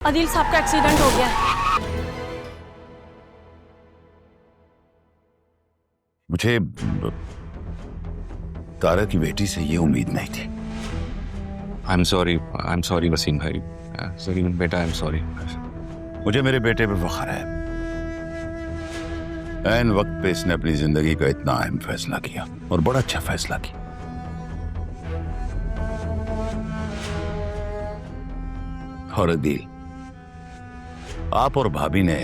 अदील साहब का एक्सीडेंट हो गया है। मुझे तारा की बेटी से ये उम्मीद नहीं थी। आई एम सॉरी वसीम भाई। सलीम बेटा, आई एम सॉरी। मुझे मेरे बेटे पे फख्र है। ऐन वक्त पे इसने अपनी जिंदगी का इतना अहम फैसला किया और बड़ा अच्छा फैसला किया। और अदील, आप और भाभी ने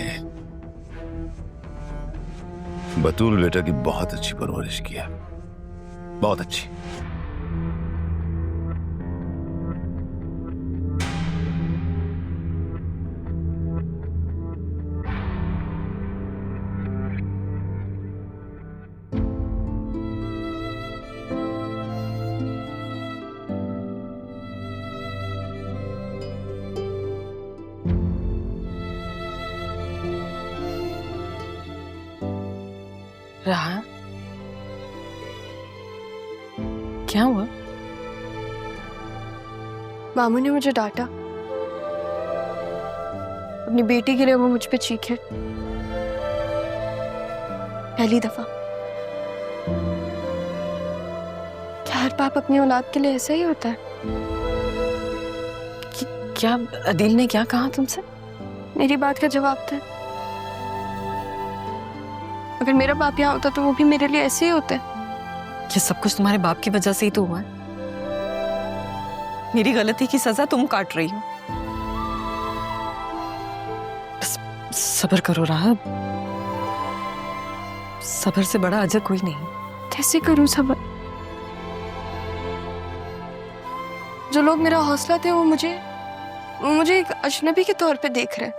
बतूल बेटा की बहुत अच्छी परवरिश किया, बहुत अच्छी। रहा क्या हुआ? मामू ने मुझे डांटा। अपनी बेटी के लिए वो मुझ पे चीखे। पहली दफा। क्या हर बाप अपनी औलाद के लिए ऐसा ही होता है? क्या अदील ने क्या कहा तुमसे? मेरी बात का जवाब दे। अगर मेरा बाप यहाँ होता तो वो भी मेरे लिए ऐसे ही होते। ये सब कुछ तुम्हारे बाप की वजह से ही तो हुआ है। मेरी गलती की सजा तुम काट रही हो। बस सब्र करो राह। सब्र से बड़ा अजर कोई नहीं। कैसे करूं सब्र? जो लोग मेरा हौसला थे वो मुझे एक अजनबी के तौर पे देख रहे हैं।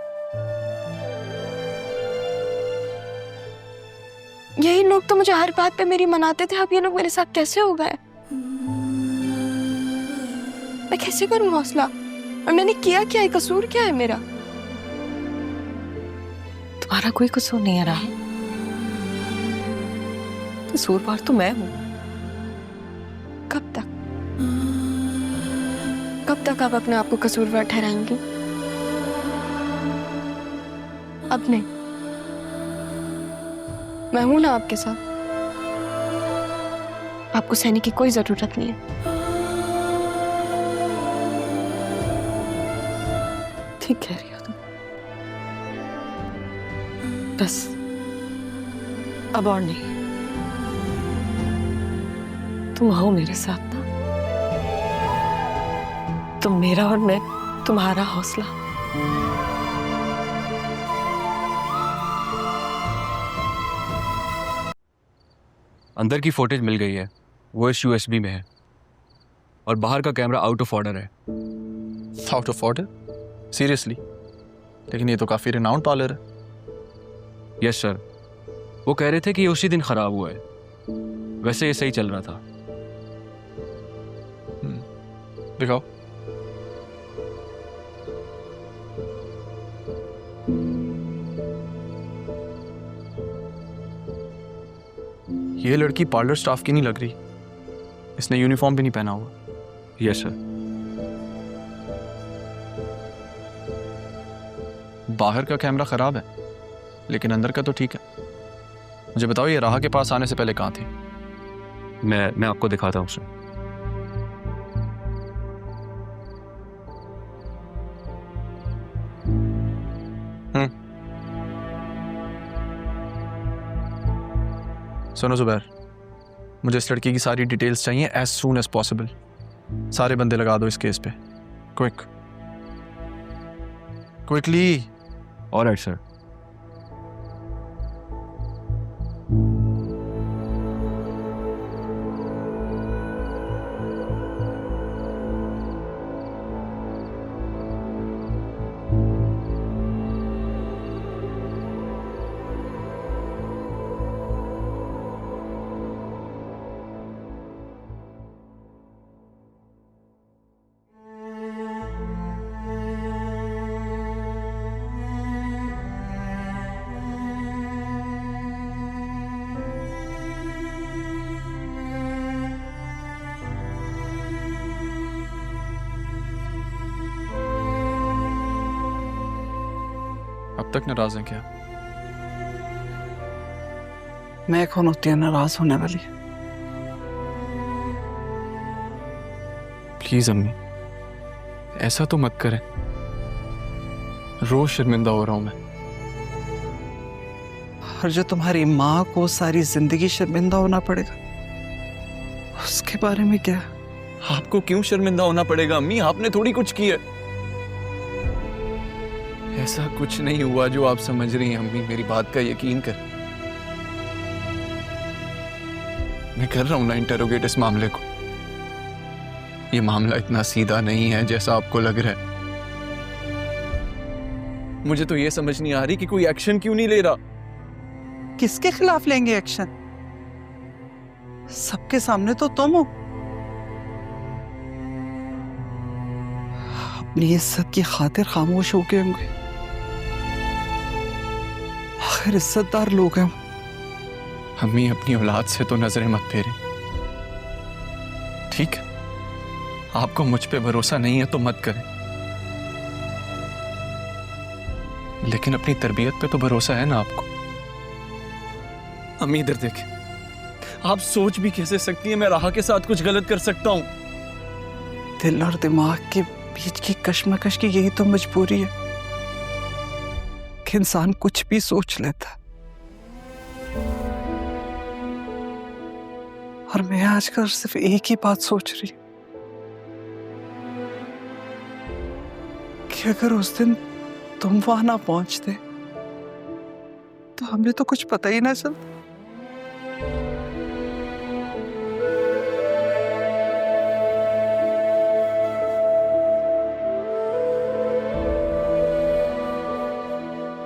यही लोग तो मुझे हर बात पे मेरी मनाते थे, अब ये लोग मेरे साथ कैसे हो गए? मैं कैसे करूं हौसला? और मैंने किया क्या है? कसूर क्या है मेरा? तुम्हारा कोई कसूर नहीं है राह। कसूरवार तो मैं हूं। कब तक? कब तक आप अपने आप को कसूरवार ठहराएंगे? अब नहीं। मैं हूं ना आपके साथ। आपको सहने की कोई जरूरत नहीं है। ठीक कह रही हो तुम। बस अब और नहीं। तुम आओ मेरे साथ ना। तुम मेरा और मैं तुम्हारा हौसला। अंदर की फुटेज मिल गई है, वो इस यूएसबी में है और बाहर का कैमरा आउट ऑफ ऑर्डर है। Out of order? सीरियसली? लेकिन ये तो काफी रिनाउंड पार्लर है। यस सर, वो कह रहे थे कि ये उसी दिन खराब हुआ है। वैसे ये सही चल रहा था। दिखाओ। ये लड़की पार्लर स्टाफ की नहीं लग रही। इसने यूनिफॉर्म भी नहीं पहना हुआ। Yes sir. बाहर का कैमरा खराब है लेकिन अंदर का तो ठीक है। मुझे बताओ, ये राह के पास आने से पहले कहाँ थी? मैं आपको दिखाता हूँ सर। सुनो जुबैर, मुझे इस लड़की की सारी डिटेल्स चाहिए एज सून एज पॉसिबल। सारे बंदे लगा दो इस केस पे। Quick, quickly. Alright sir. अब तक नाराज हैं क्या? मैं कौन होती है नाराज होने वाली? प्लीज अम्मी, ऐसा तो मत करें। रोज शर्मिंदा हो रहा हूं मैं। और जो तुम्हारी माँ को सारी जिंदगी शर्मिंदा होना पड़ेगा, उसके बारे में क्या? आपको क्यों शर्मिंदा होना पड़ेगा अम्मी? आपने थोड़ी कुछ किया। ऐसा कुछ नहीं हुआ जो आप समझ रही हैं अम्मी, मेरी बात का यकीन कर। मैं कर रहा हूं ना इंटरोगेट इस मामले को। ये मामला इतना सीधा नहीं है जैसा आपको लग रहा है। मुझे तो ये समझ नहीं आ रही कि कोई एक्शन क्यों नहीं ले रहा। किसके खिलाफ लेंगे एक्शन? सबके सामने तो तुम हो। अपनी इज्जत की खातिर खामोश हो गए होंगे। आखिर इज्जतदार लोग हैं। अम्मी, अपनी औलाद से तो नजरें मत फेरें, ठीक है? आपको मुझ पे भरोसा नहीं है तो मत करें, लेकिन अपनी तरबियत पे तो भरोसा है ना आपको। अम्मी इधर देखें, आप सोच भी कैसे सकती हैं मैं राहा के साथ कुछ गलत कर सकता हूं? दिल और दिमाग के बीच की कश्मकश की यही तो मजबूरी है कि इंसान कुछ भी सोच लेता। और मैं आजकल सिर्फ एक ही बात सोच रही हूं कि अगर उस दिन तुम वहां ना पहुंचते तो हमें तो कुछ पता ही ना चलता।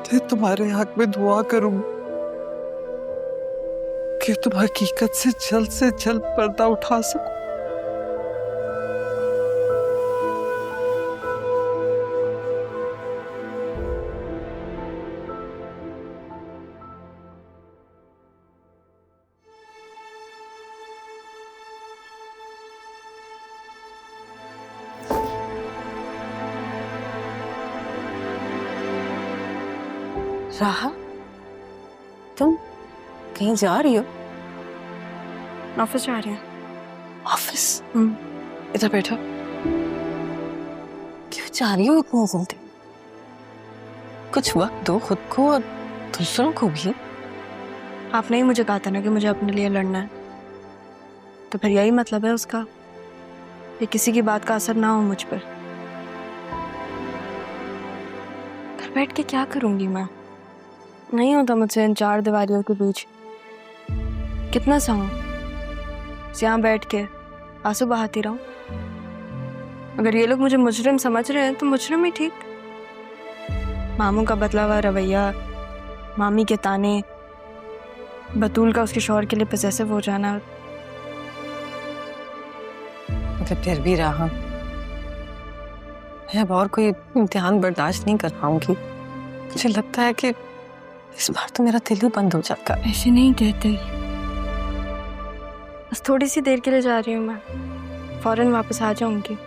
मैं तुम्हारे हक में दुआ करूं कि तुम हकीकत से जल्द पर्दा उठा सको। राहा, तुम कहीं जा रही हो? ऑफिस जा रही हैं। ऑफिस? इधर बैठो। क्यों जा रही हो इतनी जल्दी? कुछ वक्त दो खुद को और दूसरों को भी। आपने ही मुझे कहा था ना कि मुझे अपने लिए लड़ना है, तो फिर यही मतलब है उसका कि किसी की बात का असर ना हो मुझ पर। घर बैठ के क्या करूंगी मैं? नहीं होता मुझसे इन चार दीवारियों के बीच। कितना सहूं? यहाँ बैठ के आंसू बहाती रहूं? अगर ये लोग मुझे मुजरिम समझ रहे हैं तो मुजरिम ही ठीक। मामू का बदला हुआ रवैया, मामी के ताने, बतूल का उसके शौहर के लिए पजेसिव हो जाना। मगर फिर भी राहा, मैं अब और कोई इम्तिहान बर्दाश्त नहीं कर पाऊंगी। मुझे लगता है कि इस बार तो मेरा दिल ही बंद हो जाएगा। ऐसे नहीं कहते, बस थोड़ी सी देर के लिए जा रही हूँ मैं, फौरन वापस आ जाऊंगी।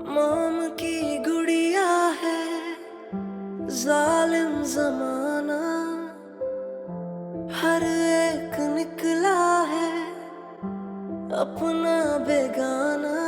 मोम की गुड़िया है जालिम जमाना, हर एक निकला है अपना बेगाना।